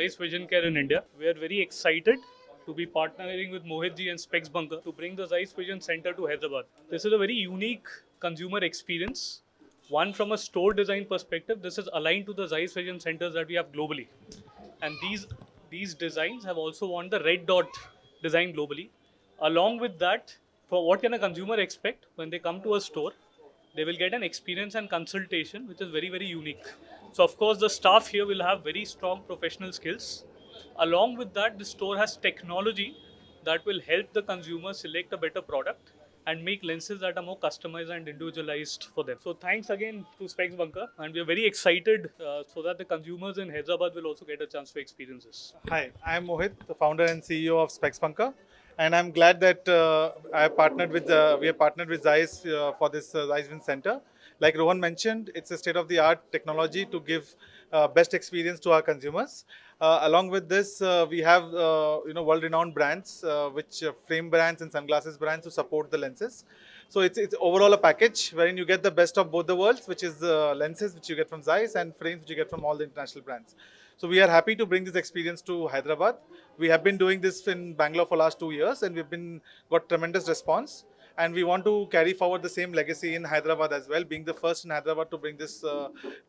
Zeiss Vision Care in India. We are very excited to be partnering with Mohit ji and Specs Bunker to bring the Zeiss Vision Center to Hyderabad. This is a very unique consumer experience. One, from a store design perspective, this is aligned to the Zeiss Vision centers that we have globally. And these designs have also won the red dot design globally. Along with that, for what can a consumer expect when they come to a store? They will get an experience and consultation which is very, very unique. So of course the staff here will have very strong professional skills. Along with that, the store has technology that will help the consumer select a better product and make lenses that are more customized and individualized for them. So thanks again to Specs Bunker, and we are very excited so that the consumers in Hyderabad will also get a chance to experience this. Hi, I'm Mohit, the founder and CEO of Specs Bunker, and I'm glad that we have partnered with Zeiss for this Zeiss Win Center. Like Rohan mentioned, it's a state-of-the-art technology to give best experience to our consumers. Along with this, we have world-renowned brands, which frame brands and sunglasses brands to support the lenses. So it's overall a package wherein you get the best of both the worlds, which is lenses which you get from Zeiss and frames which you get from all the international brands. So we are happy to bring this experience to Hyderabad. We have been doing this in Bangalore for last 2 years, and we've been got tremendous response. And we want to carry forward the same legacy in Hyderabad as well, being the first in Hyderabad to bring this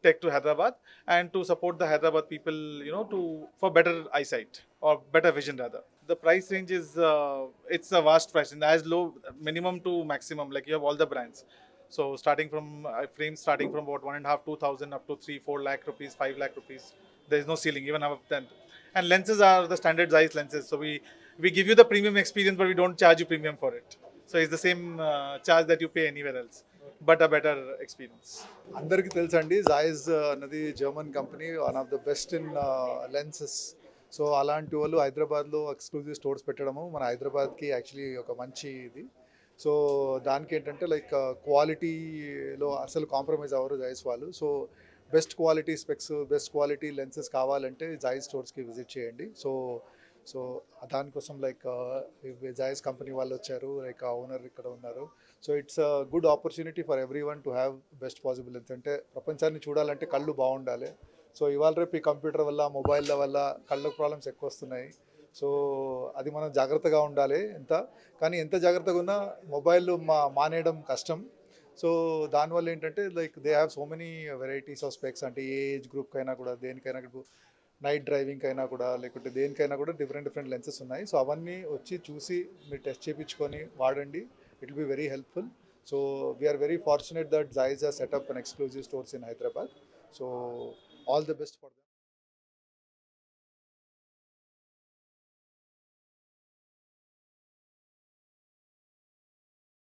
tech to Hyderabad and to support the Hyderabad people, for better eyesight or better vision rather. The price range is it's a vast price, and as low minimum to maximum. Like you have all the brands. So starting from frames starting from about 1.5, 2,000 up to 3-4 lakh rupees, 5 lakh rupees. There is no ceiling even above that. And lenses are the standard size lenses. So we give you the premium experience, but we don't charge you premium for it. So it's the same charge that you pay anywhere else, but a better experience. అందరికీ తెలుసండి జాయిజ్ అన్నది German company one of the best in lenses. So అలాంటి వాళ్ళు హైదరాబాద్లో exclusive stores పెట్టడము మన హైదరాబాద్కి actually ఒక మంచి ఇది. సో దానికి ఏంటంటే లైక్ క్వాలిటీలో అసలు కాంప్రమైజ్ అవ్వరు జాయిస్ వాళ్ళు. So best quality specs, best quality lenses కావాలంటే జాయిస్ స్టోర్స్కి విజిట్ చేయండి. సో దానికోసం లైక్ జాయిస్ కంపెనీ వాళ్ళు వచ్చారు, లైక్ ఆ ఓనర్ ఇక్కడ ఉన్నారు. So it's a good opportunity for every one to have best possible lens. అంటే ప్రపంచాన్ని చూడాలంటే కళ్ళు బాగుండాలి. సో ఇవాళ రేపు ఈ కంప్యూటర్ వల్ల, మొబైల్ల వల్ల కళ్ళకు ప్రాబ్లమ్స్ ఎక్కువ వస్తున్నాయి. సో అది మనం జాగ్రత్తగా ఉండాలి. కానీ ఎంత జాగ్రత్తగా ఉన్నా మొబైల్ మానేయడం కష్టం. సో దానివల్ల ఏంటంటే like they have so many varieties of specs. అంటే ఏ ఏజ్ గ్రూప్కి అయినా కూడా, దేనికైనా నైట్ డ్రైవింగ్ అయినా కూడా, లేకుంటే దేనికైనా కూడా డిఫరెంట్ లెన్సెస్ ఉన్నాయి. సో అవన్నీ వచ్చి చూసి మీరు టెస్ట్ చేయించుకొని వాడండి. It will be very helpful. So we're very fortunate that Zeiss has set up an exclusive stores in Hyderabad. So all the best for them.